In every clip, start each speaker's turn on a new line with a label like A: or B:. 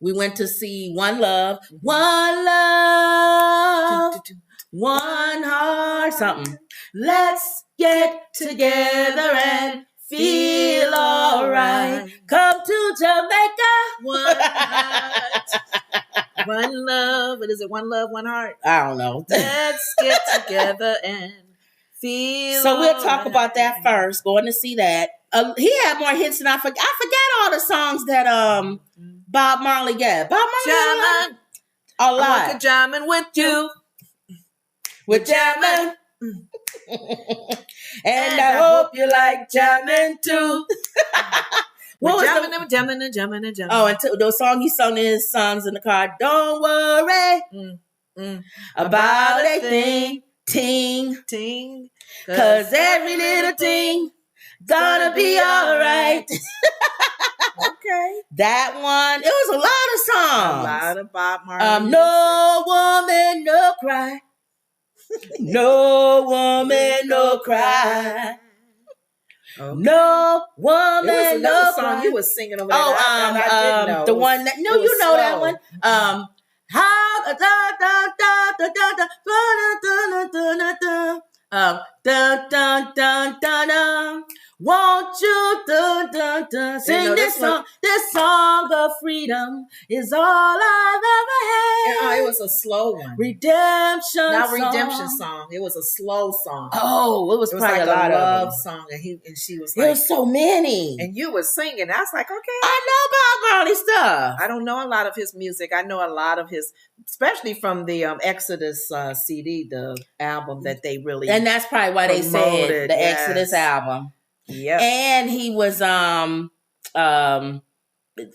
A: We went to see One Love, One Love, One Heart, something. Let's get together and feel alright. Come to Jamaica.
B: One heart, one love. What is it? One love, one heart.
A: I don't know.
B: Let's get together and feel.
A: So we'll talk about that first. Going to see that. He had more hits than I forget. I forget all the songs that Bob Marley got. Bob Marley,
B: Jamming.
A: a lot.
B: I want to jamming with you.
A: We're jamming. And I hope you like jamming too.
B: What was jamming.
A: Oh, and the song he sung to his sons in the car. Don't worry about a thing,
B: ting.
A: Cause every little thing gonna be alright.
B: Okay.
A: That one. It was a lot of songs.
B: A lot of Bob Marley.
A: No woman, no cry. No woman, no cry.
B: Okay.
A: No woman,
B: It was
A: no
B: another
A: cry.
B: song you was singing over there. I didn't know.
A: The one that you know that one. How da da da da da da da da. Won't you sing this song? This song of freedom is all I've ever had.
B: It was a slow one.
A: Redemption
B: Not
A: song.
B: redemption song. It was a slow song.
A: Oh, it was probably
B: like
A: a lot
B: love
A: of
B: song, and she was
A: There
B: like,
A: was so many.
B: and you was singing. I was like, okay.
A: I know Bob Marley stuff.
B: I don't know a lot of his music. I know a lot of his, especially from the Exodus CD, the album that they really
A: And that's probably why they said
B: promoted,
A: the
B: yes.
A: Exodus album.
B: Yeah.
A: And he was what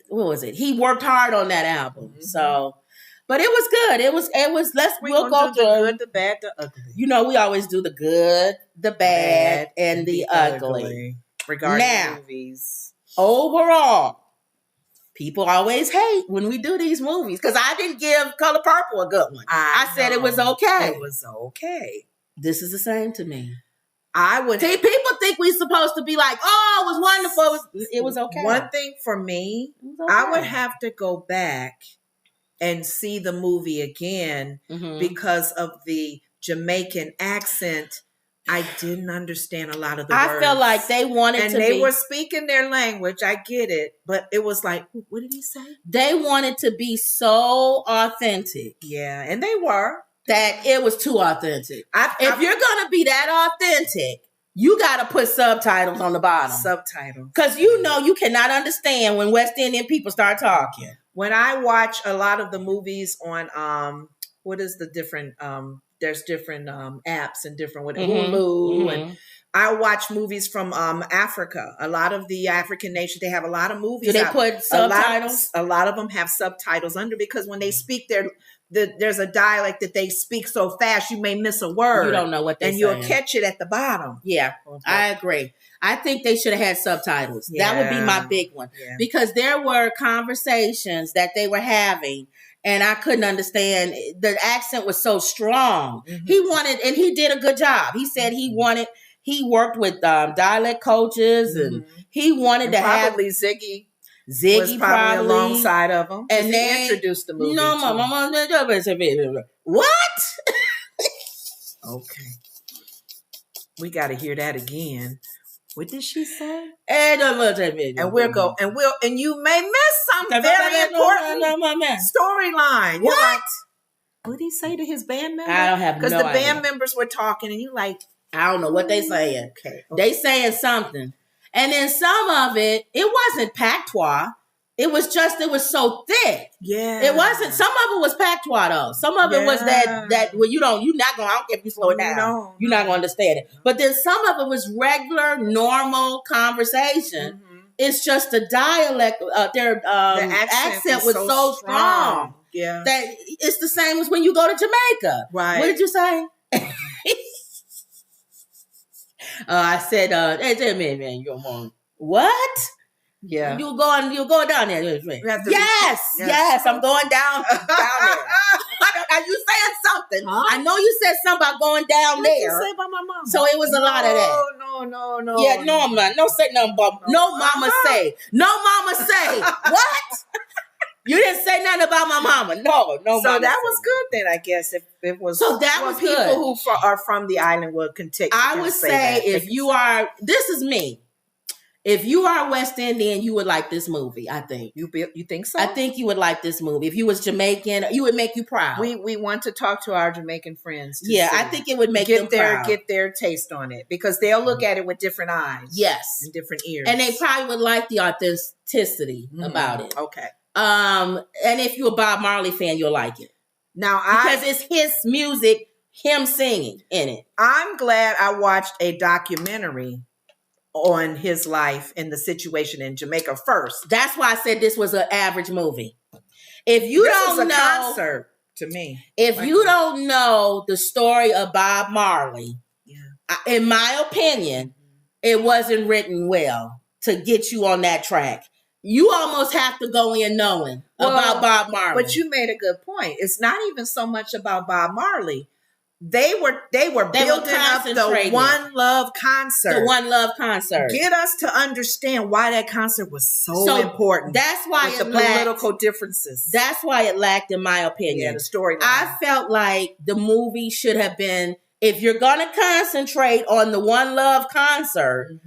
A: was it? He worked hard on that album.
B: Mm-hmm.
A: So, but it was good. It was we'll go
B: do
A: through
B: the good, the bad, the ugly.
A: You know, we always do the good, the bad, and the ugly.
B: Regarding
A: Now,
B: movies.
A: Overall, people always hate when we do these movies because I didn't give Color Purple a good one. I said it was okay.
B: It was okay.
A: This is the same to me.
B: I would
A: See, people think we're supposed to be like, oh, it was wonderful. It was okay.
B: One thing for me,
A: okay.
B: I would have to go back and see the movie again because of the Jamaican accent. I didn't understand a lot of the words.
A: I felt like they wanted to be.
B: And they were speaking their language. I get it. But it was like, what did he say?
A: They wanted to be so authentic.
B: Yeah, and they were.
A: That it was too authentic. If you're going to be that authentic, you got to put subtitles on the bottom.
B: Subtitles.
A: Because you know you cannot understand when West Indian people start talking.
B: When I watch a lot of the movies on, what is the different, there's different apps and different, Hulu. And I watch movies from Africa. A lot of the African nations, they have a lot of movies.
A: Do they put subtitles?
B: A lot of them have subtitles under because when they speak there's a dialect that they speak so fast you may miss a word.
A: You don't know what they're saying.
B: And you'll catch it at the bottom.
A: Yeah, I agree. I think they should have had subtitles. Yeah. That would be my big one. Yeah. Because there were conversations that they were having and I couldn't understand. The accent was so strong. He wanted, and he did a good job. He said he worked with dialect coaches and he wanted to
B: probably
A: have
B: Ziggy
A: was
B: probably alongside of him.
A: And they
B: introduced the movie.
A: No, mama, what?
B: Okay. We got to hear that again. What did she say?
A: And
B: you may miss some very important storyline.
A: What?
B: Like, what did he say to his band members?
A: I don't have no idea.
B: Because the band members were talking and you like,
A: I don't know what they saying.
B: Okay.
A: They saying something. And then some of it wasn't patois. It was so thick.
B: Yeah.
A: It wasn't, some of it was patois though. Some of it was that well, you're not going, I don't care if you slow it down.
B: No.
A: You're not going to understand it. But then some of it was regular, normal conversation. It's just the dialect, their accent was so strong.
B: Yeah.
A: That it's the same as when you go to Jamaica.
B: Right.
A: What did you say? I said, hey, man, you're wrong. What?
B: Yeah.
A: You're going down there. Yes, I'm going down there. Are you saying something?
B: Huh?
A: I know you said something about going down
B: what
A: there.
B: What did you say about my mom?
A: So it was a lot of that.
B: No.
A: Yeah, no, man. No say nothing about no mama say. No mama say. What? You didn't say nothing about my mama. No,
B: So
A: mama
B: that was good then, I guess. If it was,
A: so that was
B: people
A: good.
B: who are from the island can take.
A: I would say if you are, this is me. If you are West Indian, you would like this movie. I think
B: you think so.
A: I think you would like this movie. If you was Jamaican, you would make you proud.
B: We want to talk to our Jamaican friends.
A: Yeah, I think it would make them proud.
B: Get their taste on it because they'll look at it with different eyes.
A: Yes,
B: and different ears,
A: and they probably would like the authenticity about it.
B: Okay.
A: And if you're a Bob Marley fan, you'll like it.
B: Now,
A: because it's his music, him singing in it.
B: I'm glad I watched a documentary on his life and the situation in Jamaica first.
A: That's why I said this was an average movie. If you don't know,
B: concert to me.
A: If you don't know the story of Bob Marley, in my opinion, it wasn't written well to get you on that track. You almost have to go in knowing about Bob Marley.
B: But you made a good point. It's not even so much about Bob Marley. They were building up the One Love concert.
A: The One Love concert.
B: Get us to understand why that concert was so important.
A: That's why
B: it lacked political differences.
A: That's why it lacked, in my opinion.
B: Yeah, the storyline.
A: I felt like the movie should have been, if you're going to concentrate on the One Love concert,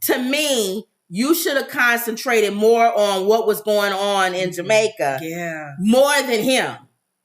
A: to me, you should have concentrated more on what was going on in Jamaica.
B: Yeah.
A: More than him.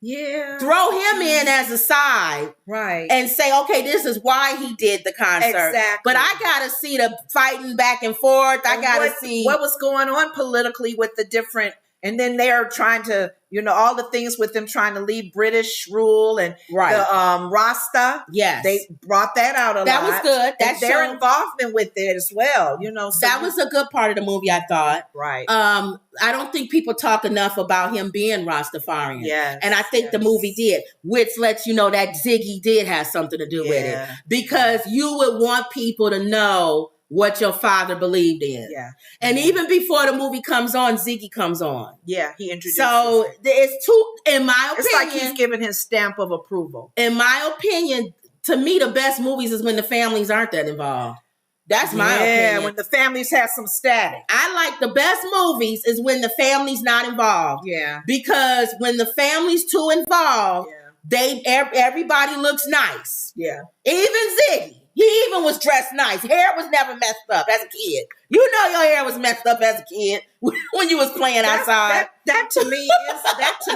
B: Yeah.
A: Throw him in as a side.
B: Right.
A: And say, okay, this is why he did the concert.
B: Exactly.
A: But I got to see the fighting back and forth. I got to see
B: what was going on politically with the different, and then they're trying to, all the things with them trying to leave British rule and the Rasta.
A: Yes.
B: They brought that out a lot.
A: That was good. That's
B: their involvement with it as well. So
A: that was a good part of the movie, I thought.
B: Right.
A: I don't think people talk enough about him being Rastafarian.
B: Yes.
A: And I think the movie did, which lets you know that Ziggy did have something to do with it. Because you would want people to know what your father believed in.
B: Yeah.
A: And even before the movie comes on, Ziggy comes on.
B: Yeah, he introduced.
A: So it's two, in my opinion.
B: It's like he's giving his stamp of approval.
A: In my opinion, to me, the best movies is when the families aren't that involved. That's my opinion.
B: Yeah, when the families have some static.
A: I like the best movies is when the family's not involved.
B: Yeah.
A: Because when the family's too involved, everybody looks nice.
B: Yeah.
A: Even Ziggy. He even was dressed nice. Hair was never messed up as a kid. You know your hair was messed up as a kid when you was playing outside.
B: That to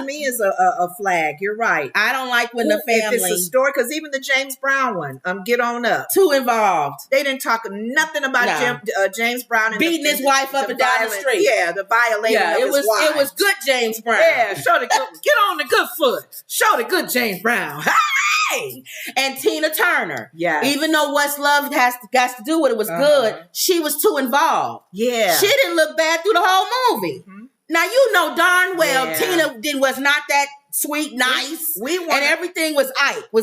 B: me is a flag. You're right.
A: I don't like when the family.
B: If it's a story, because even the James Brown one, Get On Up.
A: Too involved.
B: They didn't talk nothing about James Brown and
A: beating his wife up and down the street.
B: Yeah, the violating of his wife.
A: It was good James Brown.
B: Yeah, get on the good foot. Show the good James Brown. Hey!
A: And Tina Turner.
B: Yeah.
A: Even though What's Love has to do with it was good, she was too involved.
B: Yeah.
A: She didn't look bad through the whole movie. Mm-hmm. Now, you know darn well Tina was not that sweet, nice. And everything was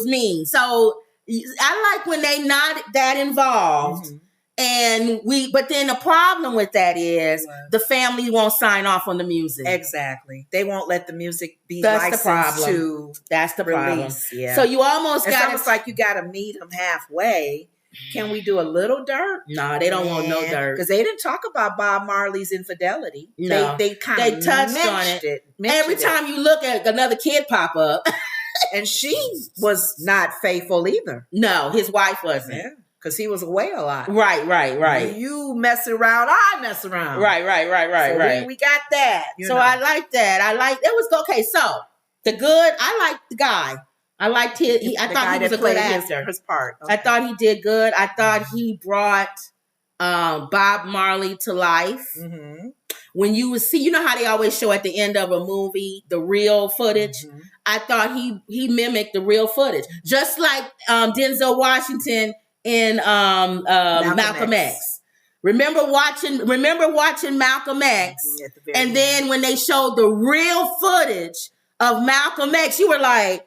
A: mean. So I like when they not that involved. Mm-hmm. But then the problem with that is the family won't sign off on the music.
B: Exactly. They won't let the music be
A: licensed
B: to
A: That's the problem.
B: Release. Yeah.
A: So you almost
B: got almost like you got to meet them halfway. Can we do a little dirt?
A: No, they don't want no dirt.
B: Because they didn't talk about Bob Marley's infidelity.
A: No.
B: They kind of touched on it.
A: Every time you look at another kid pop up.
B: And she was not faithful either.
A: No, his wife wasn't.
B: Yeah. Because he was away a lot.
A: Right.
B: You mess around, I mess around.
A: Right.
B: So we got that.
A: I like that. It was okay. So the good, I liked the guy. I liked his. I thought he was a good actor.
B: His part. Okay.
A: I thought he did good. I thought he brought Bob Marley to life. Mm-hmm. When you would see, you know how they always show at the end of a movie the real footage. Mm-hmm. I thought he mimicked the real footage, just like Denzel Washington in Malcolm X. Remember watching Malcolm X, and then when they showed the real footage of Malcolm X, you were like,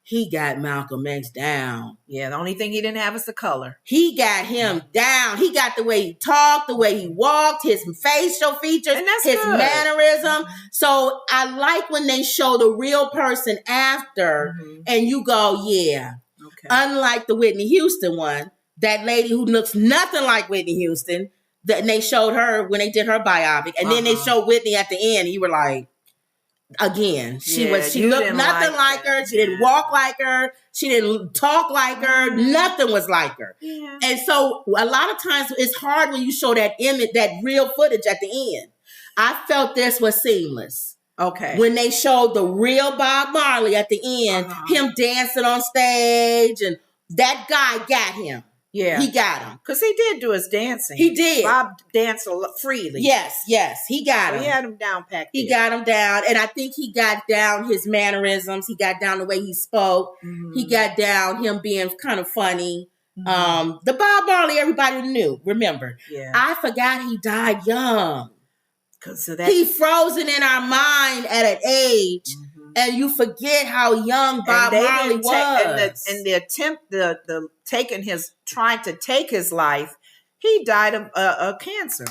A: he got Malcolm X down.
B: Yeah, the only thing he didn't have is the color.
A: He got him down. He got the way he talked, the way he walked, his facial features, his mannerism. So I like when they show the real person after, and you go, yeah. Okay. Unlike the Whitney Houston one, that lady who looks nothing like Whitney Houston, that they showed her when they did her biopic, and then they showed Whitney at the end, and you were like, again. She looked nothing like her. She didn't walk like her. She didn't talk like her. Nothing was like her. Yeah. And so a lot of times it's hard when you show that image, that real footage at the end. I felt this was seamless.
B: Okay.
A: When they showed the real Bob Marley at the end, him dancing on stage, and that guy got him.
B: Yeah.
A: He got him.
B: Because he did do his dancing.
A: He did.
B: Bob danced freely.
A: Yes. He got him.
B: He had him down packed.
A: He got him down. And I think he got down his mannerisms. He got down the way he spoke. Mm-hmm. He got down him being kind of funny. Mm-hmm. The Bob Marley everybody knew, remember.
B: Yeah.
A: I forgot he died young.
B: Because of that.
A: He frozen in our mind at an age. Mm-hmm. And you forget how young Bob Marley was.
B: And the attempt, the trying to take his life, he died of cancer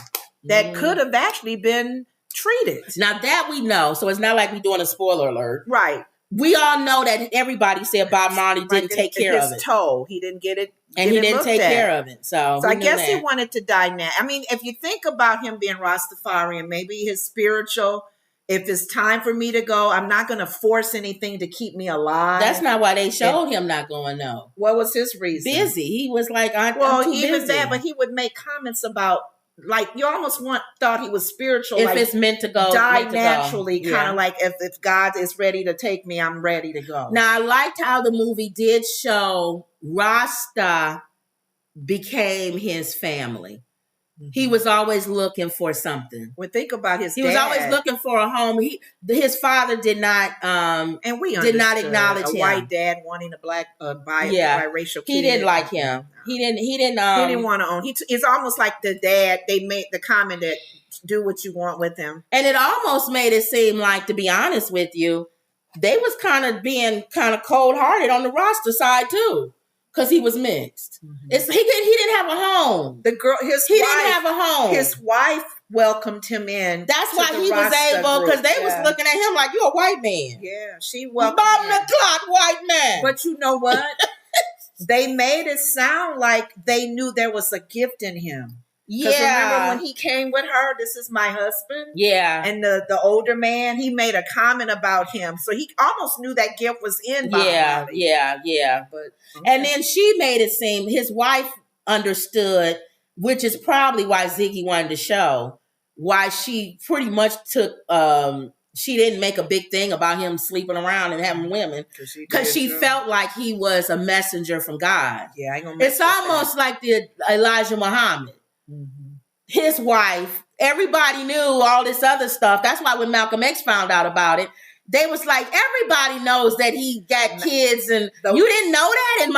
B: that could have actually been treated.
A: Now that we know, so it's not like we're doing a spoiler alert.
B: Right.
A: We all know that everybody said Bob Marley didn't take care of it.
B: His toe, he didn't get it.
A: And he didn't take care of it. So
B: I guess he wanted to die now. I mean, if you think about him being Rastafarian, maybe his spiritual, if it's time for me to go, I'm not going to force anything to keep me alive.
A: That's not why they showed him not going, no.
B: What was his reason?
A: Busy. He was like, I'm too
B: even
A: busy.
B: that, but he would make comments about, like, you almost thought he was spiritual.
A: If
B: like,
A: it's meant to go.
B: Die naturally, kind of like, if God is ready to take me, I'm ready to go.
A: Now, I liked how the movie did show Rasta became his family. He was always looking for something.
B: Well, think about his dad.
A: He was always looking for a home. His father did not,
B: and we
A: did not acknowledge him.
B: A white dad wanting a black, biracial kid.
A: He didn't like him. He didn't
B: want to own. It's almost like the dad. They made the comment that do what you want with him,
A: and it almost made it seem like, to be honest with you, they was kind of being kind of cold hearted on the roster side too. Because he was mixed. Mm-hmm. He didn't have a home.
B: The girl,
A: didn't have a home.
B: His wife welcomed him in.
A: That's why he was able, because they was looking at him like, you're a white man.
B: Yeah, she welcomed
A: him. Bottom the clock, white man.
B: But you know what? They made it sound like they knew there was a gift in him. Yeah. Remember when he came with her, this is my husband?
A: Yeah.
B: And the older man, he made a comment about him. So he almost knew that gift was in Bob Marley.
A: Yeah. But and then she made it seem his wife understood, which is probably why Ziggy wanted to show, why she pretty much took she didn't make a big thing about him sleeping around and having women, because she felt like he was a messenger from God.
B: Yeah, I ain't gonna.
A: It's almost like the Elijah Muhammad. Mm-hmm. His wife, everybody knew all this other stuff. That's why when Malcolm X found out about it, they was like, everybody knows that he got kids, and you didn't know that. And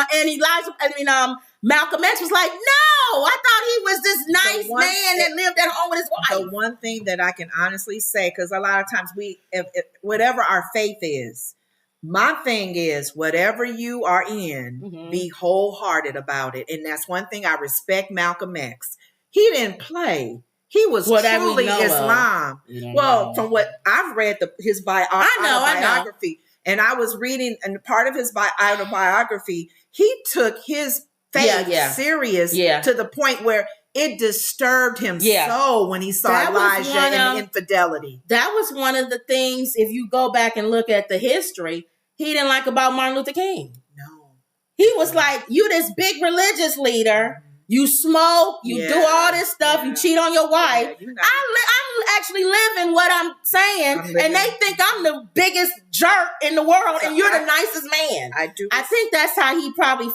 A: Malcolm X was like, no, I thought he was this nice man that lived at home with his wife.
B: The one thing that I can honestly say, because a lot of times if whatever our faith is, my thing is, whatever you are in, be wholehearted about it. And that's one thing I respect Malcolm X. He didn't play. He was truly Islam. Well, from what I've read, his autobiography, and I was reading, and part of his autobiography, he took his faith serious to the point where it disturbed him so when he saw Elijah and the infidelity.
A: That was one of the things, if you go back and look at the history, he didn't like about Martin Luther King.
B: No.
A: He was like, you this big religious leader, you smoke, you do all this stuff, you cheat on your wife. I'm actually living what I'm saying, and they think I'm the biggest jerk in the world, and you're the nicest man. I think that's how he probably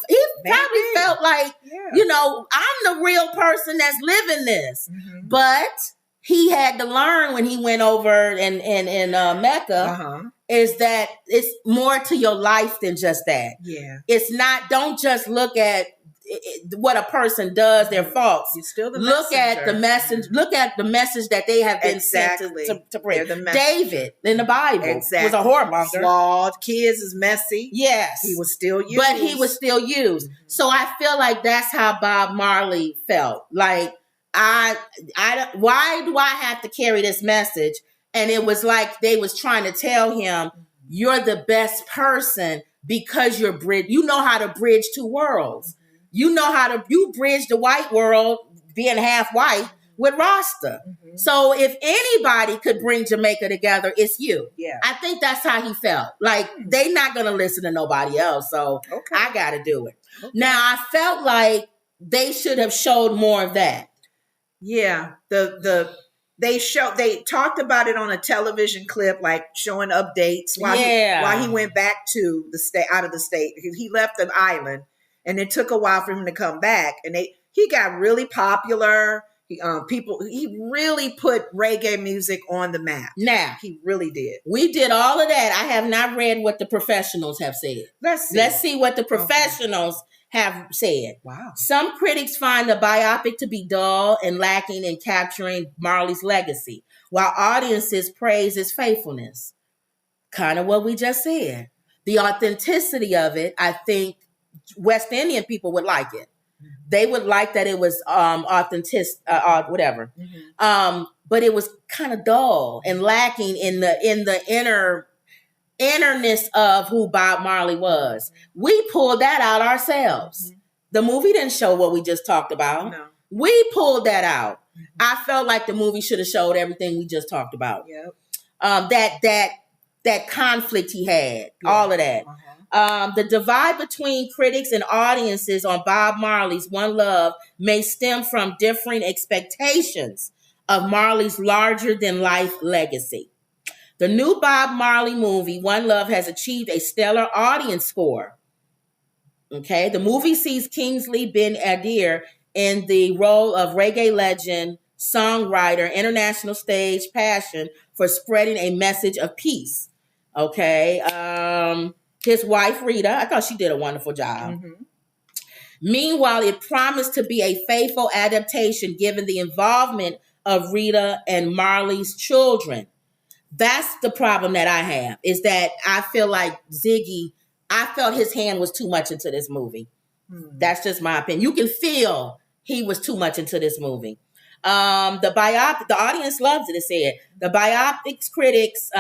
A: felt like, I'm the real person that's living this. Mm-hmm. But he had to learn when he went over in Mecca, is that it's more to your life than just that.
B: Yeah.
A: It's not, don't just look at what a person does, their faults.
B: You're still the
A: look at the message. Look at the message that they have been sent to bring. David in the Bible was a whoremonger.
B: Flawed, kids is messy.
A: Yes,
B: he was still used.
A: But he was still used. Mm-hmm. So I feel like that's how Bob Marley felt. Like why do I have to carry this message? And it was like they was trying to tell him, you're the best person because you know how to bridge two worlds. You know how to, you bridge the white world, being half white, with Rasta. Mm-hmm. So if anybody could bring Jamaica together, it's you.
B: Yeah.
A: I think that's how he felt. Like, they not going to listen to nobody else. So I got to do it. Okay. Now, I felt like they should have showed more of that.
B: Yeah. They talked about it on a television clip, like showing updates while he went back to the state, out of the state. He left the island, and it took a while for him to come back. And he got really popular. He really put reggae music on the map.
A: Now,
B: he really did.
A: We did all of that. I have not read what the professionals have said. Let's see what the professionals have said.
B: Wow.
A: Some critics find the biopic to be dull and lacking in capturing Marley's legacy, while audiences praise his faithfulness. Kind of what we just said. The authenticity of it, I think West Indian people would like it. They would like that it was authentic, whatever. Mm-hmm. But it was kind of dull and lacking in the innerness of who Bob Marley was. We pulled that out ourselves. Mm-hmm. The movie didn't show what we just talked about.
B: No.
A: We pulled that out. Mm-hmm. I felt like the movie should have showed everything we just talked about.
B: Yep.
A: That conflict he had, all of that. Uh-huh. The divide between critics and audiences on Bob Marley's One Love may stem from differing expectations of Marley's larger-than-life legacy. The new Bob Marley movie, One Love, has achieved a stellar audience score. Okay, the movie sees Kingsley Ben-Adir in the role of reggae legend, songwriter, international stage passion for spreading a message of peace. Okay, his wife, Rita, I thought she did a wonderful job. Mm-hmm. Meanwhile, it promised to be a faithful adaptation given the involvement of Rita and Marley's children. That's the problem that I have, is that I feel like Ziggy, I felt his hand was too much into this movie. That's just my opinion. You can feel he was too much into this movie. The audience loves it, it said. The biopics critics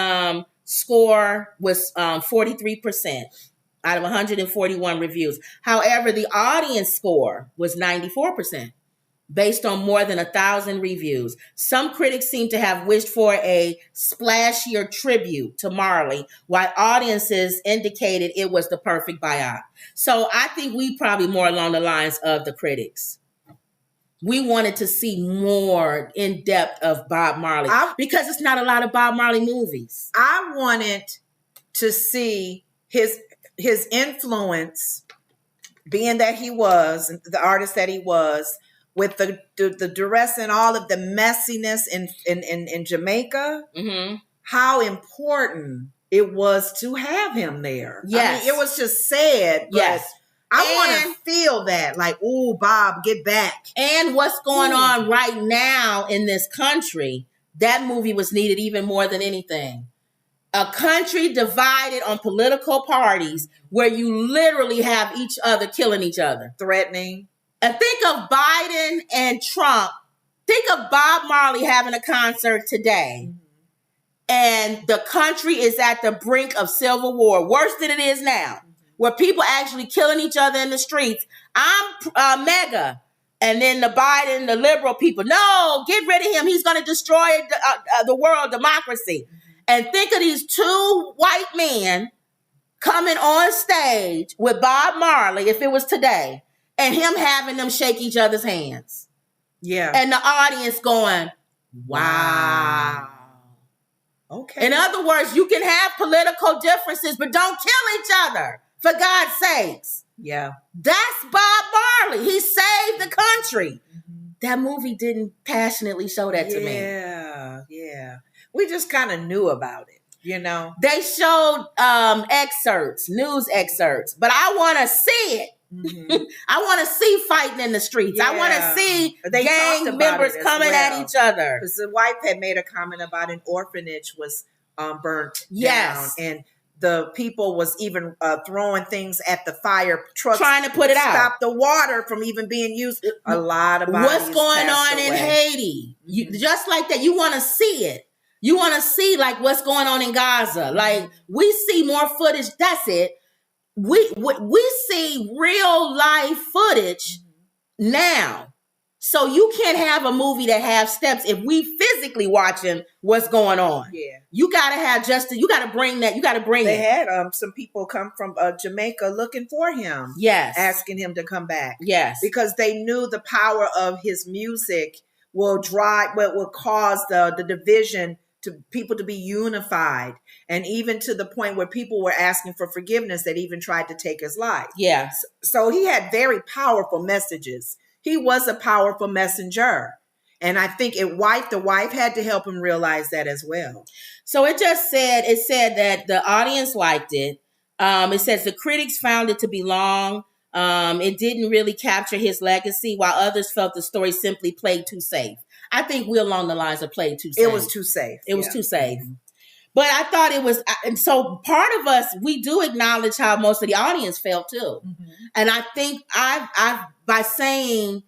A: score was 43% out of 141 reviews. However, the audience score was 94%. Based on more than 1,000 reviews. Some critics seem to have wished for a splashier tribute to Marley, while audiences indicated it was the perfect biopic. So I think we probably more along the lines of the critics. We wanted to see more in depth of Bob Marley because it's not a lot of Bob Marley movies.
B: I wanted to see his influence, being that he was the artist that he was, with the duress and all of the messiness in Jamaica, mm-hmm. how important it was to have him there.
A: Yes.
B: I mean, it was just sad. Yes. I want to feel that, like, ooh, Bob, get back.
A: And what's going on right now in this country, that movie was needed even more than anything. A country divided on political parties where you literally have each other killing each other.
B: Threatening.
A: And think of Biden and Trump. Think of Bob Marley having a concert today. Mm-hmm. And the country is at the brink of civil war, worse than it is now, where people actually killing each other in the streets. I'm mega. And then the Biden, the liberal people, no, get rid of him. He's going to destroy the world, democracy. Mm-hmm. And think of these two white men coming on stage with Bob Marley, if it was today, and him having them shake each other's hands.
B: Yeah.
A: And the audience going, wow.
B: Okay.
A: In other words, you can have political differences, but don't kill each other, for God's sakes.
B: Yeah.
A: That's Bob Marley. He saved the country. Mm-hmm. That movie didn't passionately show that to me.
B: Yeah. We just kind of knew about it, you know.
A: They showed excerpts, news excerpts, but I want to see it. Mm-hmm. I want to see fighting in the streets. Yeah. I want to see gang members coming at each other.
B: Because the wife had made a comment about an orphanage was burnt down. And the people was even throwing things at the fire trucks.
A: Trying to put it out.
B: Stop the water from even being used. A lot of bodies
A: what's going on
B: away
A: in Haiti? Just like that, you want to see it. You want to see like what's going on in Gaza. Like we see more footage. That's it. We see real life footage now. So you can't have a movie that has steps if we physically watching what's going on.
B: Yeah.
A: You gotta have justice. You gotta bring that. You gotta bring
B: They
A: it.
B: had some people come from Jamaica looking for him.
A: Yes.
B: Asking him to come back.
A: Yes.
B: Because they knew the power of his music will cause the division to people to be unified. And even to the point where people were asking for forgiveness that even tried to take his life.
A: Yeah.
B: So he had very powerful messages. He was a powerful messenger. And I think the wife had to help him realize that as well.
A: So it said that the audience liked it. It says the critics found it to be long. It didn't really capture his legacy, while others felt the story simply played too safe. I think we're along the lines of played too safe.
B: It was too safe.
A: It was too safe. But I thought it was, and so part of us, we do acknowledge how most of the audience felt too. Mm-hmm. And I think by saying,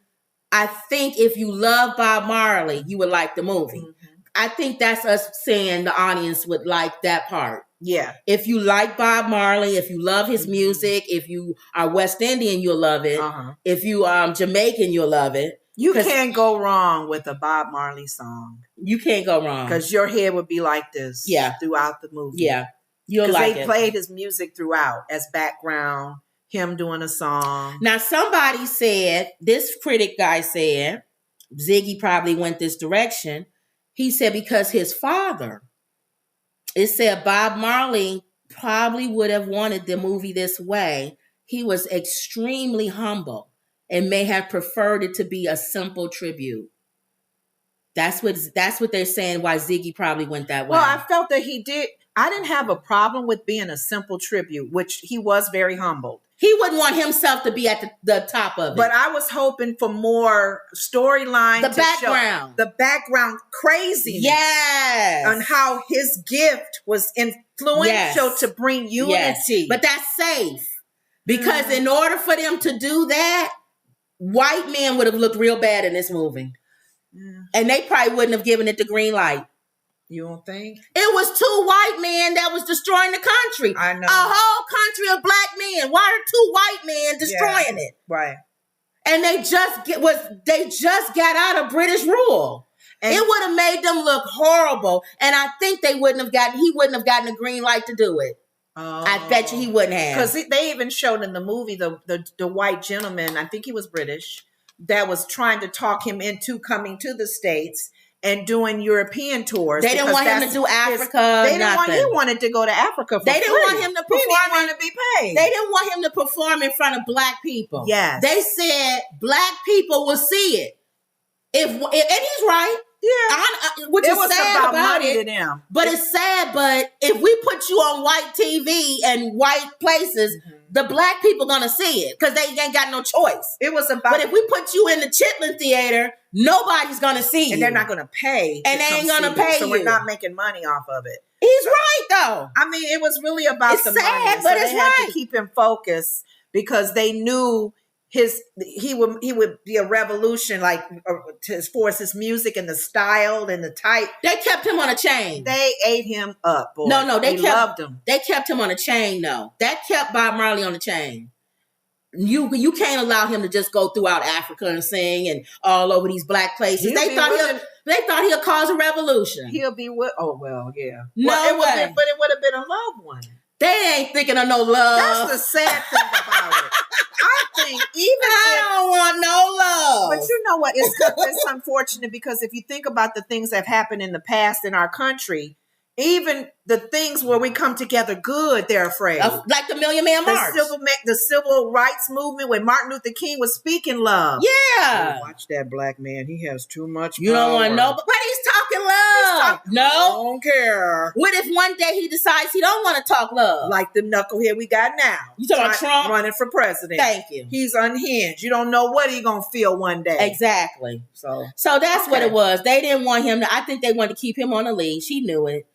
A: I think if you love Bob Marley, you would like the movie. Mm-hmm. I think that's us saying the audience would like that part.
B: Yeah.
A: If you like Bob Marley, if you love his music, if you are West Indian, you'll love it. Uh-huh. If you Jamaican, you'll love it.
B: You can't go wrong with a Bob Marley song.
A: You can't go wrong.
B: Because your head would be like this throughout the movie.
A: Yeah. You'll like it.
B: Because they played his music throughout as background, him doing a song.
A: Now, somebody said, this critic guy said, Ziggy probably went this direction. He said because his father, it said Bob Marley probably would have wanted the movie this way. He was extremely humble and may have preferred it to be a simple tribute. That's what they're saying, why Ziggy probably went that way.
B: Well, I felt that he did. I didn't have a problem with being a simple tribute, which he was very humbled.
A: He wouldn't want himself to be at the top of it.
B: But I was hoping for more storyline.
A: The background.
B: The background craziness.
A: Yes.
B: On how his gift was influential to bring unity.
A: Yes. But that's safe. Because in order for them to do that, white men would have looked real bad in this movie. And they probably wouldn't have given it the green light.
B: You don't think?
A: It was two white men that was destroying the country.
B: I know.
A: A whole country of black men. Why are two white men destroying it?
B: Right.
A: And they just got out of British rule. And it would have made them look horrible. And I think he wouldn't have gotten a green light to do it. Oh. I bet you he wouldn't have.
B: Because they even showed in the movie the white gentleman, I think he was British, that was trying to talk him into coming to the States and doing European tours.
A: They didn't want him to do Africa.
B: He wanted to go to Africa for
A: They didn't
B: free.
A: want him to perform.
B: He didn't want to be paid.
A: They didn't want him to perform in front of black people.
B: Yes.
A: They said black people will see it. And he's right.
B: Yeah.
A: Which
B: it
A: is
B: was
A: sad
B: about
A: about
B: money
A: it.
B: To them.
A: But it's sad. But if we put you on white TV and white places, the black people gonna see it because they ain't got no choice.
B: It was about.
A: But if we put you in the Chitlin Theater, nobody's gonna see you,
B: and they're not gonna pay,
A: and they ain't gonna pay you.
B: So we're not making money off of it.
A: He's right though.
B: I mean, it was really about
A: it's
B: the
A: sad,
B: money,
A: but
B: so
A: it's
B: they had
A: right.
B: to keep him focused because they knew he would be a revolution, like as far as his music and the style and the type.
A: They kept him on a chain.
B: They ate him up. Boy.
A: No, they
B: loved him.
A: They kept him on a chain. though. That kept Bob Marley on a chain. You can't allow him to just go throughout Africa and sing and all over these black places. They thought he'll cause a revolution.
B: He'll be with. Oh well, yeah.
A: No way.
B: But it would have been a loved one.
A: They ain't thinking of no love.
B: That's the sad thing about it. I think
A: I don't want no love.
B: But you know what? It's unfortunate because if you think about the things that have happened in the past in our country, even the things where we come together good, they're afraid.
A: Like the Million Man March.
B: The civil rights movement when Martin Luther King was speaking love.
A: Yeah.
B: Watch that black man. He has too much power.
A: You don't want to know, but he's talking love. No.
B: I don't care.
A: What if one day he decides he don't want to talk love?
B: Like the knucklehead we got now.
A: You talking about Trump?
B: Running for president.
A: Thank you.
B: He's unhinged. You don't know what he's going to feel one day.
A: Exactly. So that's what it was. They didn't want him to, I think they wanted to keep him on the leash. He knew it.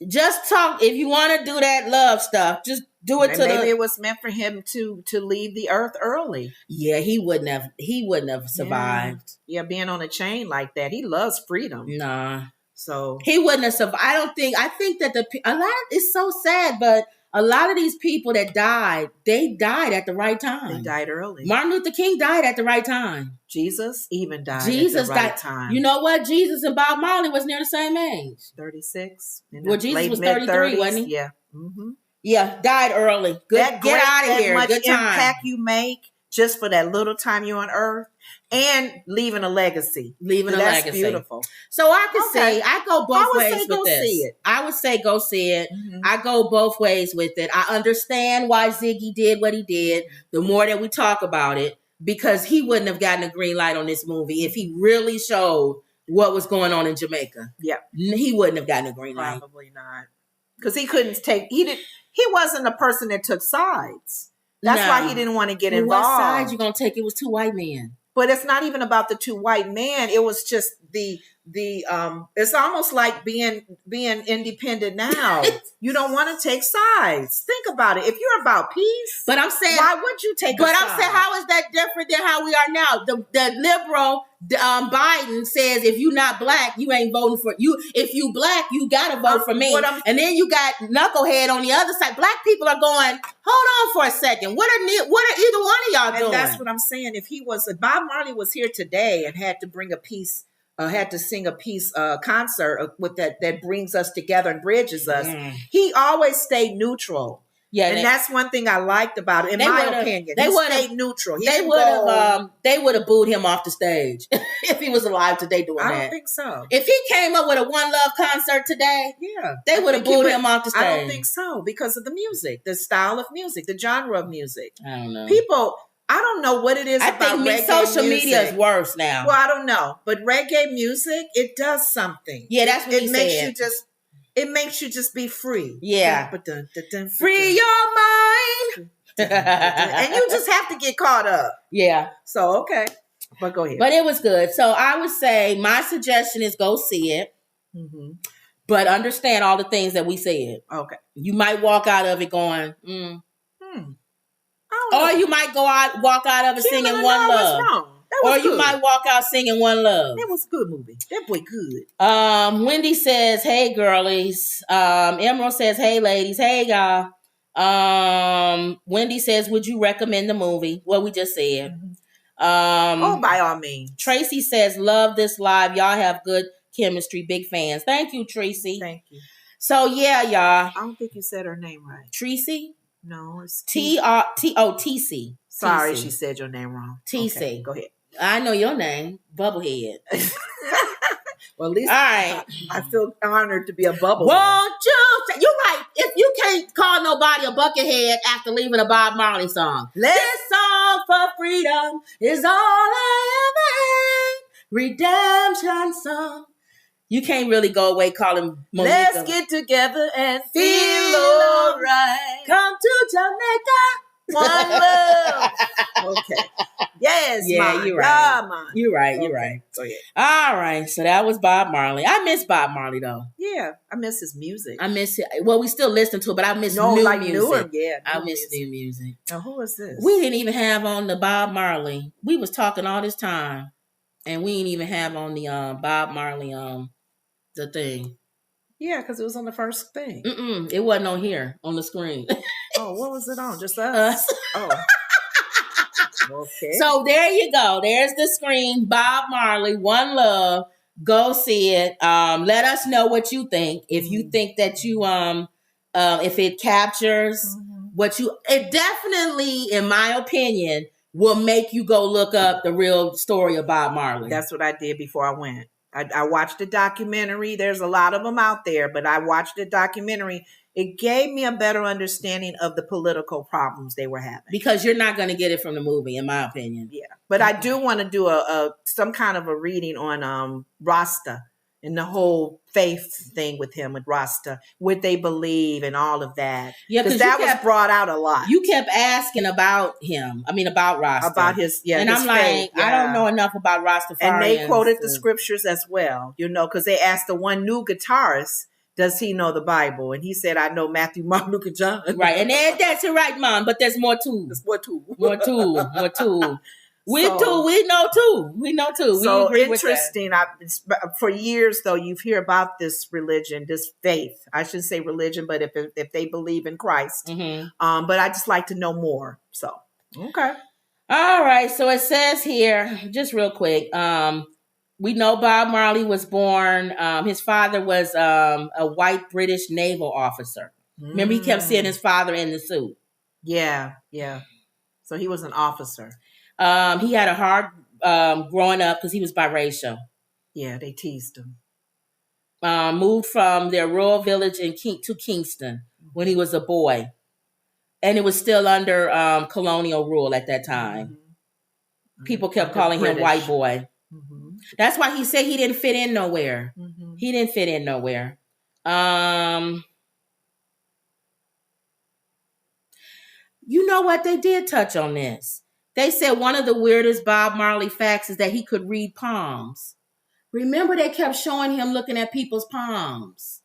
A: Just talk. If you want to do that love stuff, just do it. Maybe
B: it was meant for him to leave the earth early.
A: Yeah, he wouldn't have survived.
B: Yeah, being on a chain like that. He loves freedom.
A: Nah.
B: So
A: he wouldn't have survived. I think that a lot. It's so sad, but a lot of these people that died, they died at the right time.
B: They died early.
A: Martin Luther King died at the right time.
B: Jesus even died at the right time.
A: You know what? Jesus and Bob Marley was near the same age.
B: 36.
A: Well, Jesus was 33, wasn't he?
B: Yeah. Mm-hmm.
A: Yeah, died early. Good. Get out of here.
B: Much
A: good time.
B: Impact you make just for that little time you're on earth, and leaving a legacy. That's beautiful.
A: So I could say I go both ways with this.
B: See it.
A: I would say go see it. Mm-hmm. I go both ways with it. I understand why Ziggy did what he did. The more that we talk about it, because he wouldn't have gotten a green light on this movie if he really showed what was going on in Jamaica.
B: Yeah,
A: he wouldn't have gotten a green light.
B: Probably not, because he couldn't take. He wasn't a person that took sides. That's why he didn't want to get involved.
A: What side you gonna take? It was two white men.
B: But it's not even about the two white men. It was just the it's almost like being independent now. You don't want to take sides. Think about it. If you're about peace,
A: but I'm saying,
B: why would you take a side?
A: But I'm saying, how is that different than how we are now? The liberal Biden says, if you're not black, you ain't voting for you. If you black, you gotta vote for me. And then you got knucklehead on the other side. Black people are going, hold on for a second. What are either one of y'all doing?
B: And that's what I'm saying. If Bob Marley was here today and had to bring a peace. Had to sing a peace concert with that brings us together and bridges us. He always stayed neutral. Yeah, and that's one thing I liked about it. In my opinion, he stayed neutral. They
A: would have booed him off the stage if he was alive today doing that.
B: I don't think so.
A: If he came up with a One Love concert today, they would have booed him off the stage.
B: I don't think so, because of the music, the style of music, the genre of music.
A: I don't know.
B: People. I don't know what it is about reggae
A: social
B: music.
A: Media is worse now.
B: Well, I don't know, but reggae music, it does something.
A: Yeah, that's what
B: it makes you just. It makes you just be free.
A: Yeah, free your mind,
B: and you just have to get caught up.
A: Yeah.
B: So okay, but go ahead.
A: But it was good. So I would say my suggestion is go see it, but understand all the things that we said.
B: Okay.
A: You might walk out of it going, Or you might walk out of it singing One Love.
B: Wrong.
A: Or you might walk out singing One Love.
B: That was a good movie. That boy good.
A: Wendy says, hey, girlies. Emerald says, hey, ladies. Hey, y'all. Wendy says, would you recommend the movie? What we just said.
B: By all means.
A: Tracy says, love this live. Y'all have good chemistry. Big fans. Thank you, Tracy.
B: Thank you.
A: So, yeah, y'all.
B: I don't think you said her name right.
A: Tracy?
B: No, it's
A: TC.
B: Sorry, she said your name wrong.
A: TC.
B: Okay, go ahead.
A: I know your name, Bubblehead.
B: Well, at least
A: all right.
B: I feel honored to be a bubblehead.
A: Won't you? You're right. If you can't call nobody a buckethead after leaving a Bob Marley song. This song for freedom is all I ever had. Redemption song. You can't really go away calling Monica.
B: Let's get together and feel alright.
A: Come to Jamaica.
B: One love. Okay. Yes,
A: yeah, you're right. You're right. You're right.
B: So, yeah.
A: All right. So that was Bob Marley. I miss Bob Marley though.
B: Yeah, I miss his music.
A: I miss it. Well, we still listen to it, but I miss new music. I miss new music.
B: Now, who is this?
A: We didn't even have on the Bob Marley. We was talking all this time, and we didn't even have on the Bob Marley the thing.
B: Yeah, because it was on the first thing.
A: It wasn't on here on the screen.
B: Oh, what was it on? Just us? Oh. Okay.
A: So there you go. There's the screen. Bob Marley, One Love. Go see it. Let us know what you think. If you think that you if it captures what you, it definitely, in my opinion, will make you go look up the real story of Bob Marley.
B: That's what I did before I went. I watched the documentary. There's a lot of them out there, but I watched the documentary. It gave me a better understanding of the political problems they were having.
A: Because you're not going to get it from the movie, in my opinion.
B: Yeah, but I do want to do some kind of a reading on Rasta and the whole faith thing with him, with Rasta, what they believe and all of that. Yeah, because that was brought out a lot.
A: You kept asking about him. I mean, about Rasta.
B: About his,
A: and
B: his
A: I'm faith, like, I don't know enough about Rastafarians.
B: And they quoted the scriptures as well, because they asked the one new guitarist, does he know the Bible? And he said, I know Matthew, Mark, Luke, and John.
A: Right. And that's it, right, Mom. But there's more too.
B: There's more too.
A: More too. We know too.
B: So
A: we agree
B: interesting. For years though, you've heard about this religion, this faith. I shouldn't say religion, but if they believe in Christ. Mm-hmm. But I just like to know more. So okay.
A: All right. So it says here, just real quick. We know Bob Marley was born. His father was a white British naval officer. Remember, he kept seeing his father in the suit.
B: Yeah. So he was an officer.
A: He had a hard growing up because he was biracial.
B: Yeah, they teased him.
A: Moved from their rural village to Kingston when he was a boy. And it was still under colonial rule at that time. Mm-hmm. People kept calling him white boy. Mm-hmm. That's why he said he didn't fit in nowhere. Mm-hmm. He didn't fit in nowhere. You know what? They did touch on this. They said one of the weirdest Bob Marley facts is that he could read palms. Remember, they kept showing him looking at people's palms.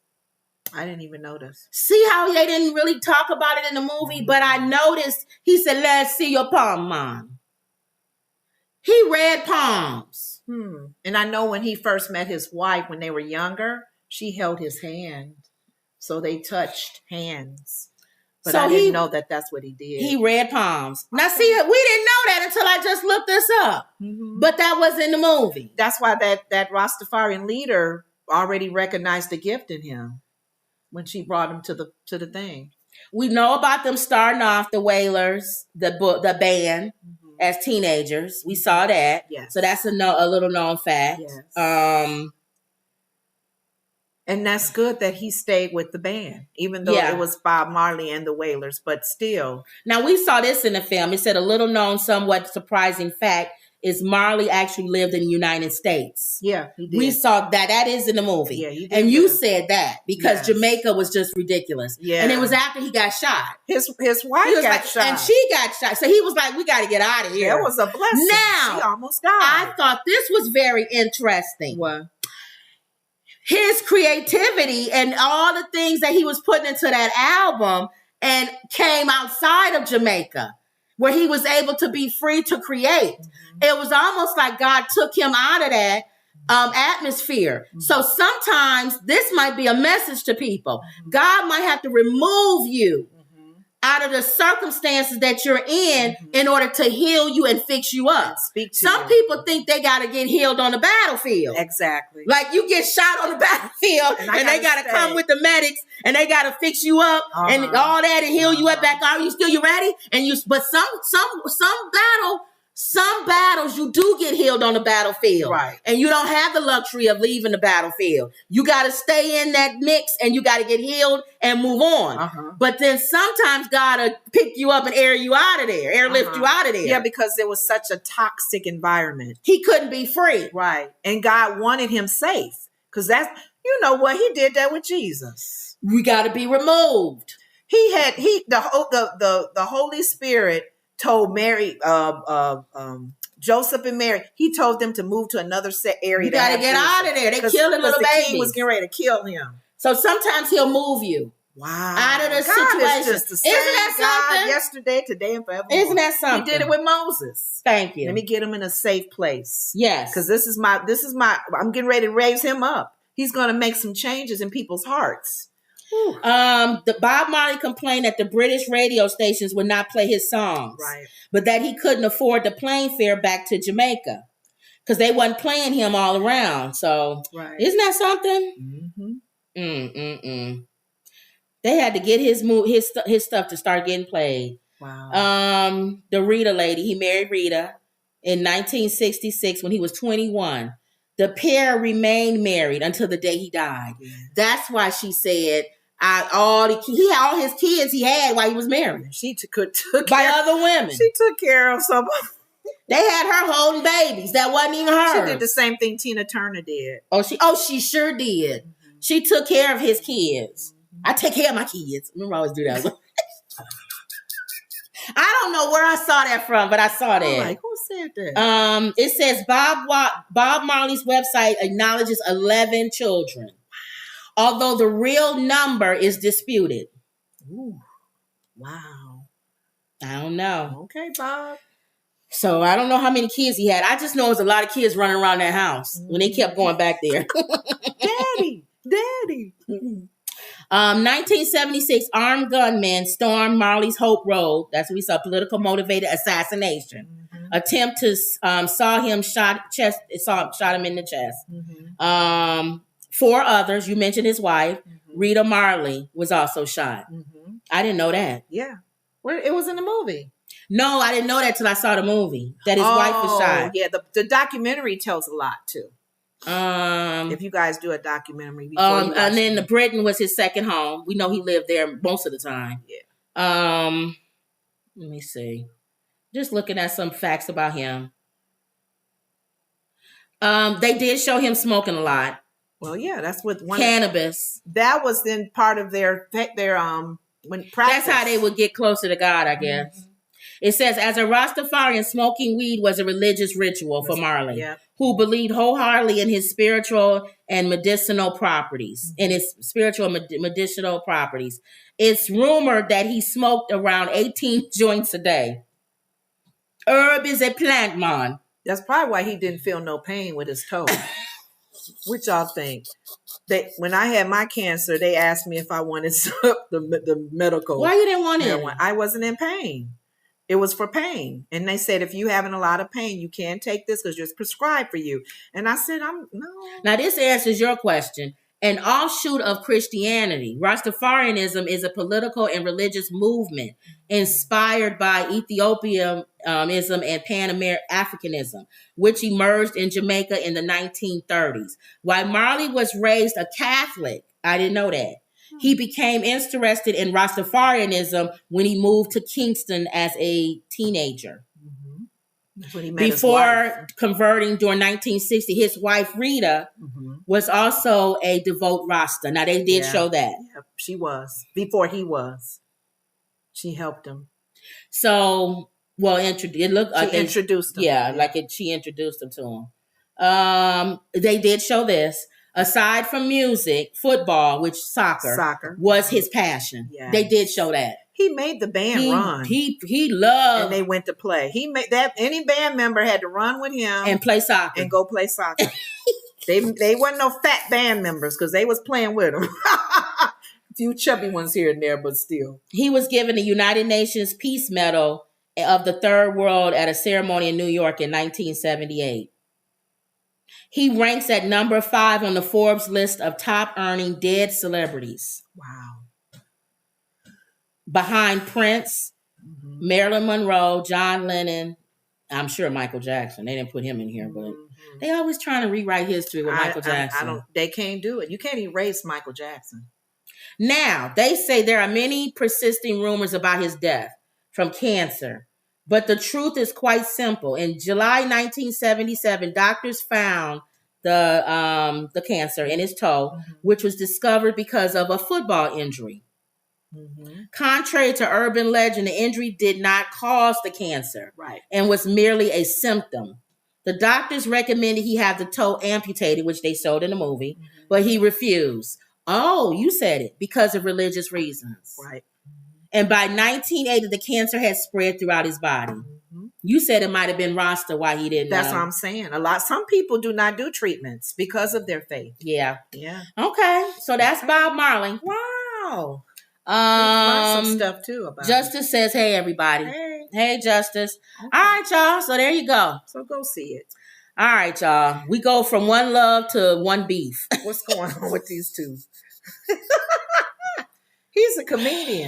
B: I didn't even notice.
A: See how they didn't really talk about it in the movie, but I noticed he said, "Let's see your palm, Mom." He read palms.
B: And I know when he first met his wife, when they were younger, she held his hand. So they touched hands. But so I didn't know that that's what he did.
A: He read palms. Now, see, we didn't know that until I just looked this up. Mm-hmm. But that was in the movie.
B: That's why that Rastafarian leader already recognized the gift in him when she brought him to the thing.
A: We know about them starting off the Wailers, the band, as teenagers. We saw that. Yes. So that's a little known fact. Yes.
B: And that's good that he stayed with the band, even though it was Bob Marley and the Wailers, but still.
A: Now, we saw this in the film. It said a little known, somewhat surprising fact is Marley actually lived in the United States.
B: Yeah, he did.
A: We saw that. That is in the movie. Yeah, you did. And you said that because Jamaica was just ridiculous. Yeah. And it was after he got shot.
B: His wife got shot.
A: And she got shot. So he was like, we got to get out of here.
B: That was a blessing.
A: Now,
B: she almost died.
A: I thought this was very interesting.
B: What?
A: His creativity and all the things that he was putting into that album and came outside of Jamaica, where he was able to be free to create. Mm-hmm. It was almost like God took him out of that atmosphere. Mm-hmm. So sometimes this might be a message to people. Mm-hmm. God might have to remove you out of the circumstances that you're in order to heal you and fix you up. Some people think they got to get healed on the battlefield.
B: Exactly.
A: Like you get shot on the battlefield and they got to come with the medics and they got to fix you up and all that and heal you up back. Are you ready? But some battles you do get healed on the battlefield. Right. And you don't have the luxury of leaving the battlefield. You got to stay in that mix and you got to get healed and move on. But then sometimes God will pick you up and airlift you out of there.
B: Yeah, because there was such a toxic environment.
A: He couldn't be free.
B: Right. And God wanted him safe. Because that's, you know what, he did that with Jesus.
A: We got to be removed.
B: The Holy Spirit told Mary, Joseph and Mary, he told them to move to another area.
A: You got to get out of there. They killing little babies.
B: The king was getting ready to kill him.
A: So sometimes he'll move you.
B: Wow.
A: Out of the situation.
B: Is just the same
A: Isn't that something?
B: God yesterday, today, and forever.
A: Isn't that something?
B: He did it with Moses.
A: Thank you.
B: Let me get him in a safe place.
A: Yes.
B: Because this is my, I'm getting ready to raise him up. He's going to make some changes in people's hearts.
A: The Bob Marley complained that the British radio stations would not play his songs, right? But that he couldn't afford the plane fare back to Jamaica because they wasn't playing him all around. So, Isn't that something? They had to get his stuff to start getting played. Wow. The Rita lady, he married Rita in 1966 when he was 21. The pair remained married until the day he died. Yeah. That's why she said. He had all his kids he had while he was married.
B: She took
A: by other women.
B: She took care of some.
A: They had her holding babies. That wasn't even her.
B: She did the same thing Tina Turner did.
A: She sure did. Mm-hmm. She took care of his kids. Mm-hmm. I take care of my kids. Remember, I always do that. I don't know where I saw that from, but I saw that.
B: Like, who said that?
A: It says Bob Marley's website acknowledges 11 children. Although the real number is disputed.
B: Ooh, wow.
A: I don't know.
B: Okay, Bob.
A: So I don't know how many kids he had. I just know it was a lot of kids running around that house when they kept going back there.
B: Daddy.
A: 1976, armed gunmen stormed Marley's Hope Road. That's what we saw, political motivated assassination. Attempt to saw him shot him in the chest. 4 others, you mentioned his wife, Rita Marley, was also shot. I didn't know that.
B: Yeah. It was in the movie.
A: No, I didn't know that till I saw the movie, that his wife was shot.
B: Yeah, the documentary tells a lot too. If you guys do a documentary,
A: and then the Britain was his second home. We know he lived there most of the time.
B: Yeah.
A: Let me see. Just looking at some facts about him. They did show him smoking a lot.
B: Well, yeah, that's what
A: cannabis.
B: That was then part of their when practice.
A: That's how they would get closer to God, I guess. It says, as a Rastafarian, smoking weed was a religious ritual for Marley, who believed wholeheartedly in his spiritual and medicinal properties. It's rumored that he smoked around 18 joints a day. Herb is a plant, man.
B: That's probably why he didn't feel no pain with his toe. What y'all think? When I had my cancer, they asked me if I wanted the medical.
A: Why you didn't want it?
B: I wasn't in pain. It was for pain. And they said, if you having a lot of pain, you can't take this because it's prescribed for you. And I said, no.
A: Now, this answers your question. An offshoot of Christianity, Rastafarianism is a political and religious movement inspired by Ethiopianism and Pan-Africanism, which emerged in Jamaica in the 1930s. While Marley was raised a Catholic, I didn't know that. He became interested in Rastafarianism when he moved to Kingston as a teenager.
B: When he met
A: Before converting during 1960, his wife Rita was also a devout Rasta. Now they did show that.
B: Yeah, she was. Before he was. She helped him.
A: So, it looked like
B: she introduced him.
A: Yeah, she introduced him to him. They did show this. Aside from music, football, which soccer was his passion. Yeah. They did show that.
B: He made the band run.
A: He loved,
B: and they went to play. He made that any band member had to run with him
A: and play soccer
B: and go play soccer. they wasn't no fat band members because they was playing with him. A few chubby ones here and there, but still.
A: He was given the United Nations Peace Medal of the Third World at a ceremony in New York in 1978. He ranks at number 5 on the Forbes list of top earning dead celebrities.
B: Wow.
A: Behind Prince, Marilyn Monroe, John Lennon, I'm sure Michael Jackson. They didn't put him in here, but they always trying to rewrite history with Michael Jackson.
B: They can't do it. You can't erase Michael Jackson.
A: Now, they say there are many persisting rumors about his death from cancer. But the truth is quite simple. In July 1977, doctors found the cancer in his toe, which was discovered because of a football injury. Contrary to urban legend, the injury did not cause the cancer, and was merely a symptom. The doctors recommended he have the toe amputated, which they showed in the movie, but he refused. Oh, you said it, because of religious reasons.
B: Right.
A: And by 1980, the cancer had spread throughout his body. You said it might have been Rasta why he didn't.
B: That's what I'm saying. Some people do not do treatments because of their faith.
A: Yeah.
B: Yeah.
A: Okay. So that's Bob Marley.
B: Wow. Learned some stuff too about
A: Justice says, hey, everybody. Hey, Justice. Okay. All right, y'all. So there you go.
B: So go see it.
A: All right, y'all. We go from one love to one beef.
B: What's going on with these two? He's a comedian.